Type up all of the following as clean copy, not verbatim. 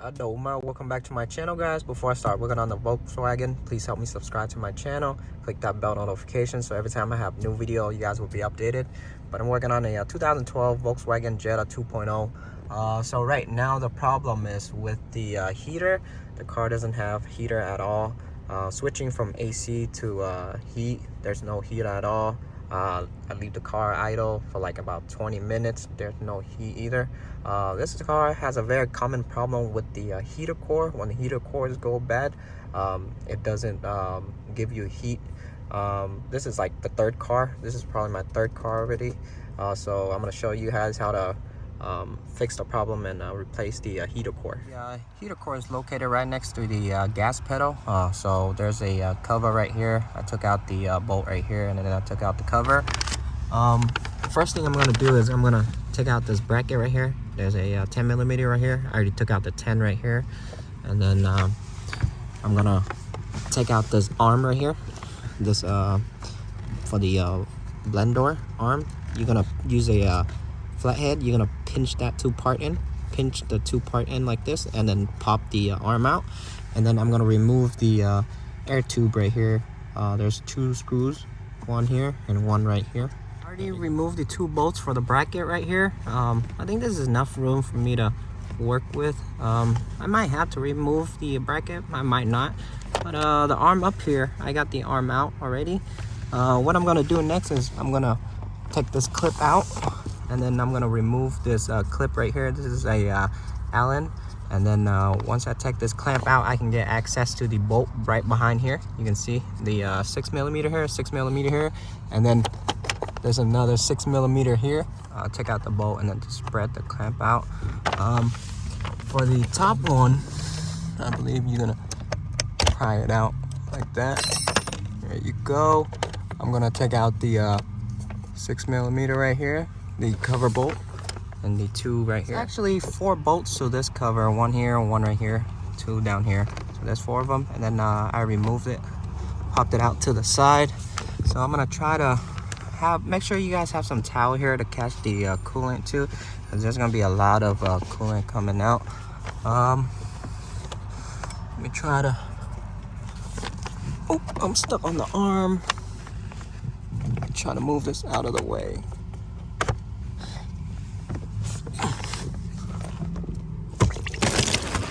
Adoma, welcome back to my channel, guys. Before I start working on the Volkswagen, please help me subscribe to my channel, click that bell notification so every time I have new video you guys will be updated. But I'm working on a 2012 Volkswagen Jetta 2.0. So right now the problem is with the heater. The car doesn't have heater at all. Switching from AC to heat, there's no heat at all. I leave the car idle for like about 20 minutes. There's no heat either. This car has a very common problem with the heater core. When the heater cores go bad, it doesn't give you heat. This is like the third car. This is probably my third car already. So I'm going to show you guys how to fix the problem and replace the heater core. The heater core is located right next to the gas pedal. So there's a cover right here. I took out the bolt right here, and then I took out the cover. The first thing I'm going to do is I'm going to take out this bracket right here. There's a 10 millimeter right here. I already took out the 10 right here, and then I'm going to take out this arm right here. This for the blend door arm. You're going to use a flathead. You're gonna pinch that pinch the two part in like this, and then pop the arm out. And then I'm gonna remove the air tube right here. There's two screws, one here and one right here. I already removed the two bolts for the bracket right here. I think this is enough room for me to work with. I might have to remove the bracket, I might not, but the arm up here, I got the arm out already. What I'm gonna do next is I'm gonna take this clip out, and then I'm gonna remove this clip right here. This is a Allen, and then once I take this clamp out, I can get access to the bolt right behind here. You can see the 6 millimeter here, 6 millimeter here, and then there's another 6 millimeter here. Take out the bolt and then just spread the clamp out. For the top one, I believe you're gonna pry it out like that. There you go. I'm gonna take out the 6 millimeter right here, the cover bolt, and the two right here. It's actually 4 bolts to this cover, one here, one right here, 2 down here. So there's 4 of them, and then I removed it, popped it out to the side. So I'm gonna try to make sure you guys have some towel here to catch the coolant too, because there's gonna be a lot of coolant coming out. Let me try to. Oh, I'm stuck on the arm. Trying to move this out of the way.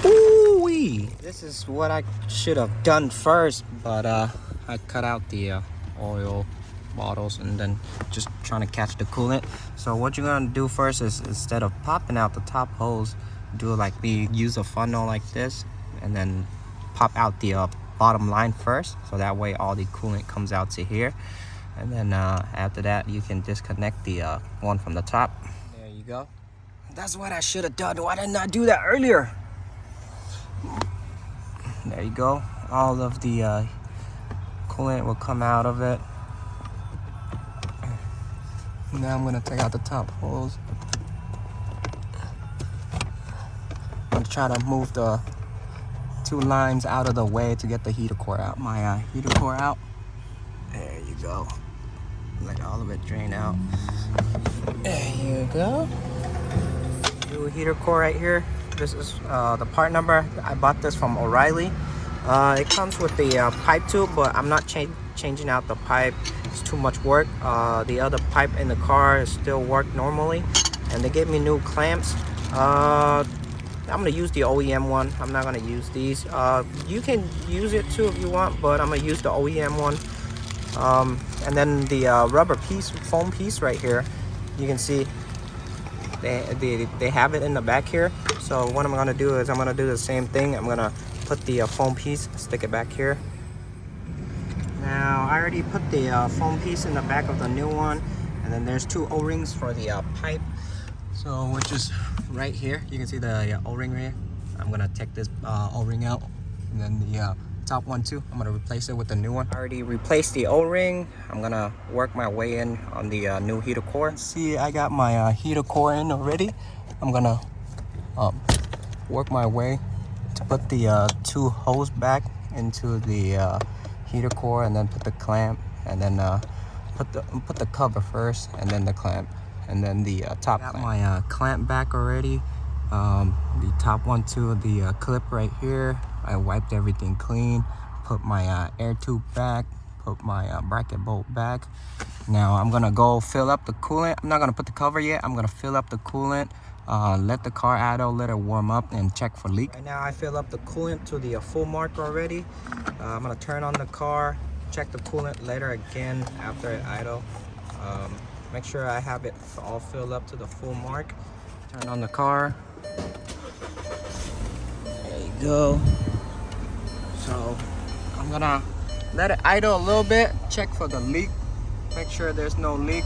Ooh-wee. This is what I should have done first, but I cut out the oil bottles and then just trying to catch the coolant. So what you're gonna do first is, instead of popping out the top hose, do like use a funnel like this, and then pop out the bottom line first, so that way all the coolant comes out to here. And then after that, you can disconnect the one from the top. There you go. That's what I should have done. Why didn't I do that earlier? There you go. All of the coolant will come out of it. Now I'm gonna take out the top hose. I'm gonna try to move the 2 lines out of the way to get the heater core out. My heater core out. There you go. Let all of it drain out. There you go. New heater core right here. This is the part number. I bought this from O'Reilly. It comes with the pipe tube, but I'm not changing out the pipe. It's too much work. The other pipe in the car still work normally, and they gave me new clamps. I'm gonna use the OEM one. I'm not gonna use these. You can use it too if you want, but I'm gonna use the OEM one. And then the rubber piece, foam piece right here, you can see they have it in the back here. So what I'm gonna do is I'm gonna do the same thing. I'm gonna put the foam piece, stick it back here. Now I already put the foam piece in the back of the new one, and then there's 2 O-rings for the pipe. So which is right here. You can see the O-ring right here. I'm gonna take this O-ring out, and then the top one too. I'm gonna replace it with the new one. I already replaced the O-ring. I'm gonna work my way in on the new heater core. See, I got my heater core in already. I'm gonna work my way to put the 2 hose back into the heater core, and then put the clamp, and then put the cover first, and then the clamp, and then the top clamp. Got my clamp back already. The top one to the clip right here. I wiped everything clean, put my air tube back, put my bracket bolt back. Now I'm gonna go fill up the coolant. I'm not gonna put the cover yet. I'm gonna fill up the coolant, let the car idle, let it warm up, and check for leak. Right now I fill up the coolant to the full mark already. I'm gonna turn on the car, check the coolant later again after it idle. Make sure I have it all filled up to the full mark. Turn on the car. There you go. So I'm gonna let it idle a little bit, check for the leak, make sure there's no leak.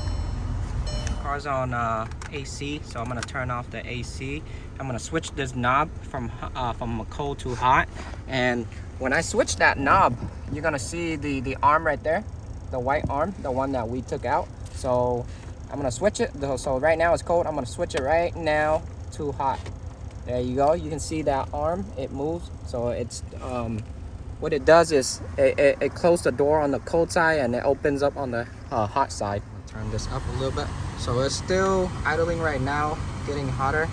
Car's on AC, so I'm gonna turn off the AC. I'm gonna switch this knob from cold to hot, and when I switch that knob, you're gonna see the arm right there, the white arm, the one that we took out. So I'm gonna switch it. So right now it's cold. I'm gonna switch it right now to hot. There you go. You can see that arm, it moves. So it's what it does is it closes the door on the cold side and it opens up on the hot side. Turn this up a little bit. So it's still idling right now, getting hotter,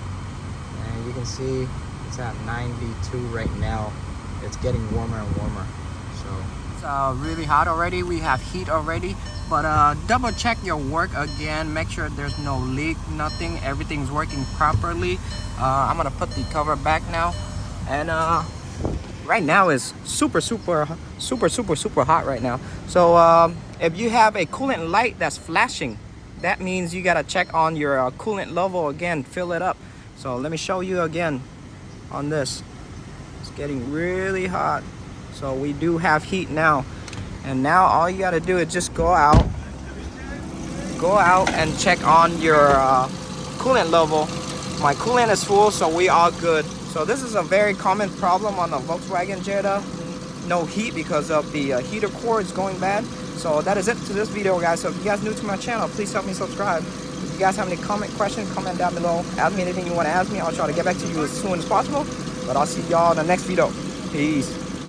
and you can see it's at 92 right now. It's getting warmer and warmer. So it's really hot already. We have heat already, but double check your work again. Make sure there's no leak, nothing. Everything's working properly. I'm gonna put the cover back now, and right now is super hot right now. So if you have a coolant light that's flashing, that means you gotta check on your coolant level again, fill it up. So let me show you again on this. It's getting really hot. So we do have heat now, and now all you gotta do is just go out and check on your coolant level. My coolant is full, so we all good. So this is a very common problem on the Volkswagen Jetta. No heat because of the heater cords going bad. So that is it to this video, guys. So if you guys new to my channel, please help me subscribe. If you guys have any questions, comment down below. Ask me anything you want to ask me. I'll try to get back to you as soon as possible. But I'll see y'all in the next video. Peace.